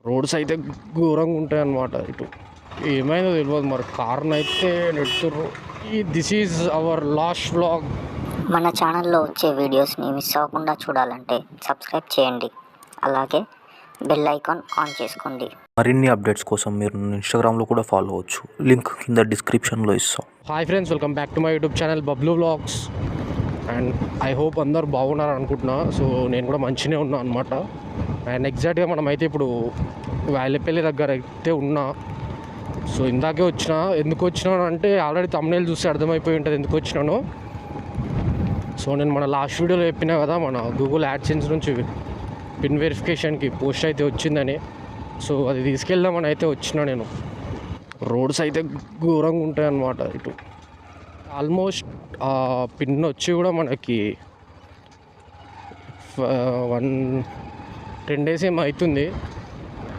Roads అయితే ఘోరంగా ఉంటాయి అన్నమాట. ఇటు ఏమైందో తెలియదు, మరి కార్ని అయితే నెడుతుర్రు. This is our last vlog. మన ఛానల్లో వచ్చే వీడియోస్ని మిస్ అవ్వకుండా చూడాలంటే సబ్స్క్రైబ్ చేయండి, అలాగే బెల్ ఐకాన్ ఆన్ చేసుకోండి. మరిన్ని అప్డేట్స్ కోసం మీరు ఇన్స్టాగ్రామ్లో కూడా ఫాలో అవ్వచ్చు, లింక్ కింద డిస్క్రిప్షన్లో ఇస్తాం. Hi friends, welcome back to my YouTube channel Bablu vlogs. And I hope అందరు బాగున్నారు అనుకుంటున్నా. సో నేను కూడా మంచిగానే ఉన్నా అనమాట. అండ్ ఎగ్జాక్ట్గా మనం అయితే ఇప్పుడు వాయిలపల్లి దగ్గర అయితే ఉన్నా. సో ఇందాకే వచ్చిన. ఎందుకు వచ్చినాను అంటే ఆల్రెడీ తమ్నేల్ చూస్తే అర్థమైపోయి ఉంటుంది ఎందుకు వచ్చినాను. సో నేను మన లాస్ట్ వీడియోలో చెప్పినా కదా, మన గూగుల్ యాడ్సెన్స్ నుంచి పిన్ వెరిఫికేషన్కి పోస్ట్ అయితే వచ్చిందని. సో అది తీసుకెళ్దామని అయితే వచ్చినా నేను. రోడ్స్ అయితే ఘోరంగా ఉంటాయి అన్నమాట. ఇటు ఆల్మోస్ట్ పిన్ వచ్చి కూడా మనకి 10 days ఏమో అవుతుంది.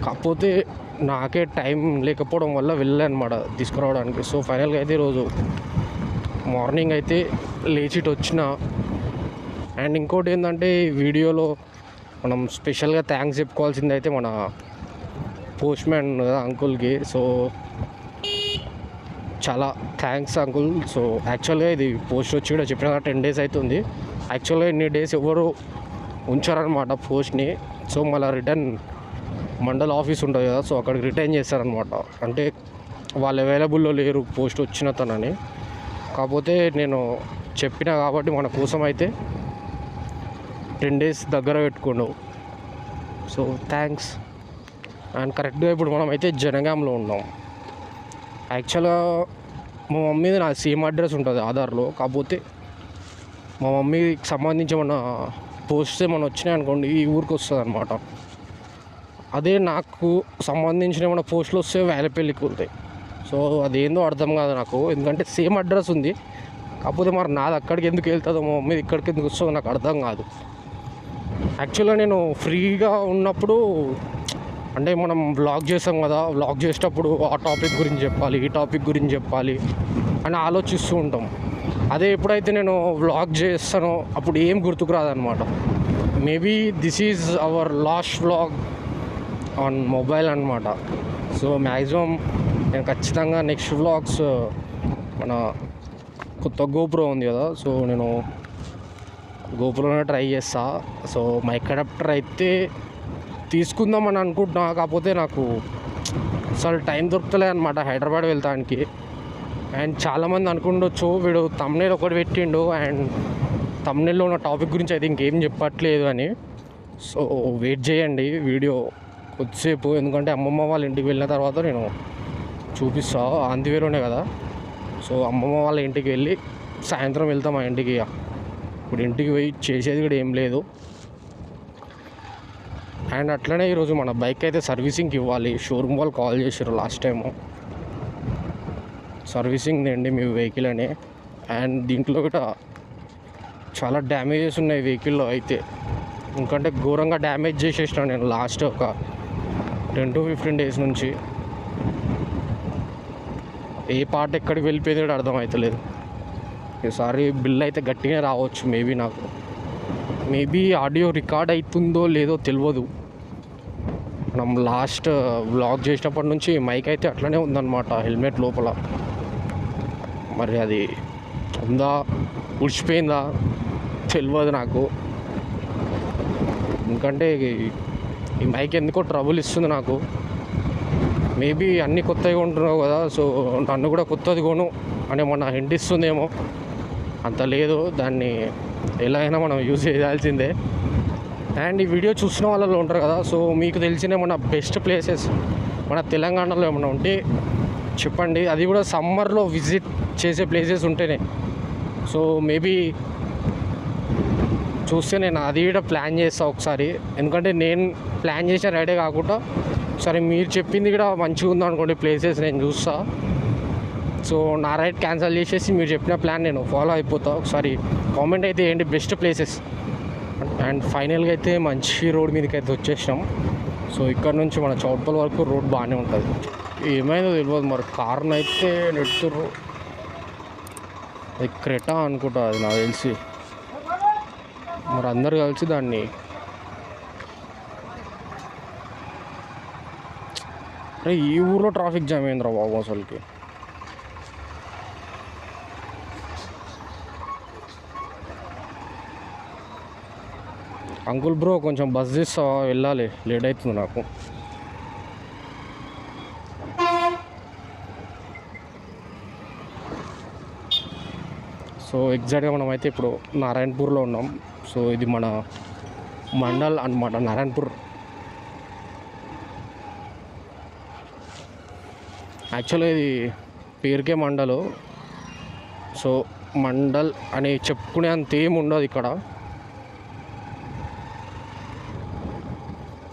కాకపోతే నాకే టైం లేకపోవడం వల్ల వెళ్ళానమాట తీసుకురావడానికి. సో ఫైనల్గా అయితే ఈరోజు మార్నింగ్ అయితే లేచిట్ వచ్చిన. అండ్ ఇంకోటి ఏంటంటే ఈ వీడియోలో మనం స్పెషల్గా థ్యాంక్స్ చెప్పుకోవాల్సింది అయితే మన పోస్ట్ మ్యాన్ అంకుల్కి. సో చాలా థ్యాంక్స్ అంకుల్. సో యాక్చువల్గా ఇది పోస్ట్ వచ్చి కూడా చెప్పిన 10 days అవుతుంది. యాక్చువల్గా ఇన్ని డేస్ ఎవరు ఉంచారనమాట పోస్ట్ని. సో మళ్ళీ రిటర్న్ మండల ఆఫీస్ ఉంటుంది కదా, సో అక్కడికి రిటర్న్ చేస్తారనమాట. అంటే వాళ్ళు అవైలబుల్లో లేరు పోస్ట్ వచ్చిన తనని. కాకపోతే నేను చెప్పిన కాబట్టి మన కోసం అయితే 10 days దగ్గర పెట్టుకోండు. So thanks. అండ్ కరెక్ట్గా ఇప్పుడు మనం అయితే జనగాంలో ఉన్నాం. యాక్చువల్గా మా మమ్మీది నా సేమ్ అడ్రస్ ఉంటుంది ఆధార్లో. కాకపోతే మా మమ్మీకి సంబంధించి ఏమన్నా పోస్ట్స్ ఏమైనా వచ్చినాయి అనుకోండి, ఈ ఊరికి వస్తుంది అనమాట. అదే నాకు సంబంధించిన ఏమైనా పోస్టులు వస్తే వాయిలపల్లికి వెళ్తాయి. సో అదేందో అర్థం కాదు నాకు, ఎందుకంటే సేమ్ అడ్రస్ ఉంది. కాకపోతే మరి నాది అక్కడికి ఎందుకు వెళ్తుందో, మా మమ్మీది ఇక్కడికి ఎందుకు వస్తుందో నాకు అర్థం కాదు. యాక్చువల్గా నేను ఫ్రీగా ఉన్నప్పుడు అంటే మనం వ్లాగ్ చేస్తాం కదా, వ్లాగ్ చేసేటప్పుడు ఆ టాపిక్ గురించి చెప్పాలి, ఈ టాపిక్ గురించి చెప్పాలి అని ఆలోచిస్తూ ఉంటాం. అదే ఎప్పుడైతే నేను వ్లాగ్ చేస్తానో అప్పుడు ఏం గుర్తుకు రాదనమాట. Maybe this is our last vlog on mobile అనమాట. సో మ్యాక్సిమం నేను ఖచ్చితంగా నెక్స్ట్ వ్లాగ్స్ మన కొత్త గోప్రో ఉంది కదా, సో నేను గోప్రోనే ట్రై చేస్తా. సో మైక్ అడాప్టర్ అయితే తీసుకుందామని అనుకుంటున్నా. కాకపోతే నాకు అసలు టైం దొరుకుతలే అనమాట హైదరాబాద్ వెళ్తానికి. అండ్ చాలామంది అనుకుండొచ్చు వీడు తమ్నేల్ ఒకటి పెట్టిండు అండ్ తమ్నేల్లో ఉన్న టాపిక్ గురించి అయితే ఇంకేం చెప్పట్లేదు అని. సో వెయిట్ చేయండి వీడియో కొద్దిసేపు, ఎందుకంటే అమ్మమ్మ వాళ్ళ ఇంటికి వెళ్ళిన తర్వాత నేను చూపిస్తా. ఆంధ్రవేలోనే కదా, సో అమ్మమ్మ వాళ్ళ ఇంటికి వెళ్ళి సాయంత్రం వెళ్తాం మా ఇంటికి. ఇప్పుడు ఇంటికి పోయి చేసేది కూడా ఏం లేదు. అండ్ అట్లనే ఈరోజు మన బైక్ అయితే సర్వీసింగ్కి ఇవ్వాలి. షోరూమ్ వాళ్ళు కాల్ చేశారు లాస్ట్ టైము, సర్వీసింగ్ తేండి మీ వెహికల్ అని. అండ్ దీంట్లో కూడా చాలా డ్యామేజెస్ ఉన్నాయి వెహికల్లో అయితే. ఎందుకంటే ఘోరంగా డ్యామేజ్ చేసేసిన నేను లాస్ట్ ఒక 10 to 15 days నుంచి. ఏ పార్ట్ ఎక్కడికి వెళ్ళిపోయింది కూడా అర్థమవుతలేదు. ఈసారి బిల్ అయితే గట్టిగా రావచ్చు. మేబీ ఆడియో రికార్డ్ అవుతుందో లేదో తెలియదు. మనం లాస్ట్ వ్లాగ్ చేసినప్పటి నుంచి మైక్ అయితే అట్లనే ఉందన్నమాట హెల్మెట్ లోపల. మరి అది ఉందా ఉడిచిపోయిందా తెలియదు నాకు. ఎందుకంటే ఈ మైక్ ఎందుకో ట్రబుల్ ఇస్తుంది నాకు. మేబీ అన్నీ కొత్తగా ఉంటున్నావు కదా, సో నన్ను కూడా కొత్తది కొను అని మన హింట్ ఇస్తుందేమో. అంత లేదు, దాన్ని ఎలా అయినా మనం యూజ్ చేయాల్సిందే. అండ్ ఈ వీడియో చూసిన వాళ్ళలో ఉంటారు కదా, సో మీకు తెలిసిన మన బెస్ట్ ప్లేసెస్ మన తెలంగాణలో ఏమైనా ఉంటే చెప్పండి. అది కూడా సమ్మర్లో విజిట్ చేసే ప్లేసెస్ ఉంటేనే. సో మేబీ చూస్తే నేను అది కూడా ప్లాన్ చేస్తాను ఒకసారి. ఎందుకంటే నేను ప్లాన్ చేసిన రైడే కాకుండా ఒకసారి మీరు చెప్పింది కూడా మంచిగా ఉందనుకోండి ప్లేసెస్ నేను చూస్తా. సో నా రైడ్ క్యాన్సిల్ చేసేసి మీరు చెప్పిన ప్లాన్ నేను ఫాలో అయిపోతా. ఒకసారి కామెంట్ అయితే ఏంటి బెస్ట్ ప్లేసెస్. అండ్ ఫైనల్గా అయితే మంచి రోడ్ మీదకి అయితే వచ్చేసినాం. సో ఇక్కడ నుంచి మన చౌట్పల్ వరకు రోడ్ బాగానే ఉంటుంది. ఏమైందో తెలియదు, మరి కార్ని అయితే నెడుతుర్రు. అది క్రెటా అనుకుంటా, అది నాకు తెలిసి. మరి అందరు కలిసి దాన్ని అరే ఈ ఊర్లో ట్రాఫిక్ జామ్ అయిందిరా బాబు అసలుకి. అంకుల్ బ్రో కొంచెం బస్ తీస్తావా, వెళ్ళాలి, లేట్ అవుతుంది నాకు. సో ఎగ్జాక్ట్గా మనం అయితే ఇప్పుడు నారాయణపూర్లో ఉన్నాం. సో ఇది మన మండల్ అన్నమాట, నారాయణపూర్. యాక్చువల్గా ఇది పేరుకే మండలు. సో మండల్ అని చెప్పుకునే అంత ఏమి ఉండదు ఇక్కడ.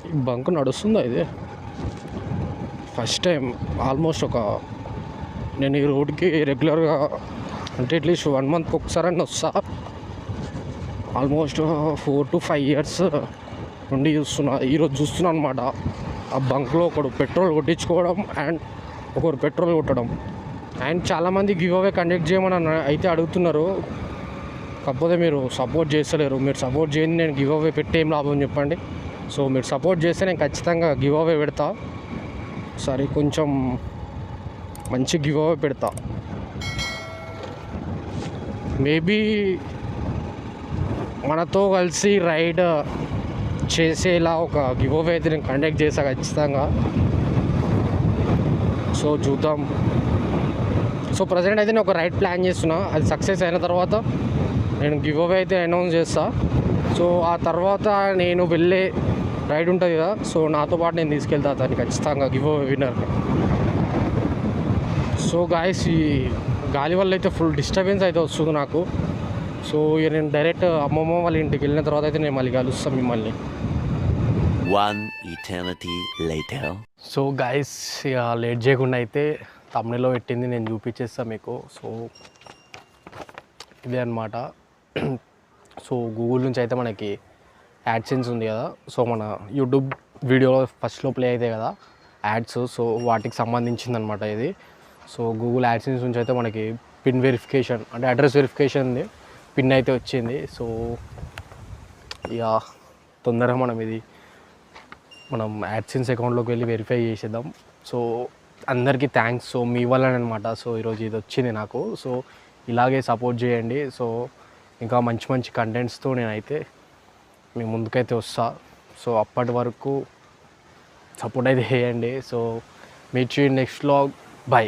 ఈ బంక్ నడుస్తుందా ఇది? ఫస్ట్ టైం ఆల్మోస్ట్ నేను ఈ రోడ్కి రెగ్యులర్గా అంటే అట్లీస్ట్ 1 మంత్కి ఒకసారి వస్తా. ఆల్మోస్ట్ 4 to 5 years నుండి చూస్తున్నా. ఈరోజు చూస్తున్నా అనమాట. ఆ బంక్లో ఒకడు పెట్రోల్ కొట్టించుకోవడం అండ్ ఒకరు పెట్రోల్ కొట్టడం. అండ్ చాలామంది గివ్ అవే కండక్ట్ చేయమని అయితే అడుగుతున్నారు. కాకపోతే మీరు సపోర్ట్ చేస్తలేరు. మీరు సపోర్ట్ చేయండి, నేను గివ్ అవే పెట్టి ఏం లాభం చెప్పండి. సో మీరు సపోర్ట్ చేస్తే నేను ఖచ్చితంగా గివ్ అవే పెడతా. సరే కొంచెం మంచి గివ్ అవే పెడతా. మేబీ మనతో కలిసి రైడ్ చేసేలా ఒక గివ్ అవే అయితే నేను కండక్ట్ చేస్తా ఖచ్చితంగా. సో చూద్దాం. సో ప్రజెంట్ అయితే నేను ఒక రైడ్ ప్లాన్ చేస్తున్నా. అది సక్సెస్ అయిన తర్వాత నేను గివ్ అవే అయితే అనౌన్స్ చేస్తా. సో ఆ తర్వాత నేను వెళ్ళే రైడ్ ఉంటుంది కదా, సో నాతో పాటు నేను తీసుకెళ్తా దాన్ని ఖచ్చితంగా గివ్ అవే విన్నర్ని. సో గాయస్ ఈ గాలి వల్ల అయితే ఫుల్ డిస్టర్బెన్స్ అయితే వస్తుంది నాకు. సో ఇక నేను డైరెక్ట్ అమ్మమ్మ వాళ్ళ ఇంటికి వెళ్ళిన తర్వాత అయితే నేను మళ్ళీ కలుస్తాను మిమ్మల్ని. 1 eternity later. సో గాయస్ ఇక లేట్ చేయకుండా అయితే తమ్నెల్లో పెట్టింది నేను చూపించేస్తాను మీకు. సో ఇదే అనమాట. సో గూగుల్ నుంచి అయితే మనకి యాడ్సెన్స్ ఉంది కదా, సో మన యూట్యూబ్ వీడియోలో ఫస్ట్లో ప్లే అవుతాయి కదా యాడ్స్, సో వాటికి సంబంధించింది అనమాట ఇది. సో గూగుల్ యాడ్సెన్స్ నుంచి అయితే మనకి పిన్ వెరిఫికేషన్ అంటే అడ్రస్ వెరిఫికేషన్ది పిన్ అయితే వచ్చింది. సో ఇక తొందరగా మనం యాడ్సెన్స్ అకౌంట్లోకి వెళ్ళి వెరిఫై చేసేద్దాం. సో అందరికీ థ్యాంక్స్. సో మీ వల్లనే అనమాట. సో ఈరోజు ఇది వచ్చింది నాకు. సో ఇలాగే సపోర్ట్ చేయండి. సో ఇంకా మంచి మంచి కంటెంట్స్తో నేనైతే మీ ముందుకైతే వస్తా. సో అప్పటి వరకు సపోర్ట్ అయితే చేయండి. So meet you next vlog. By.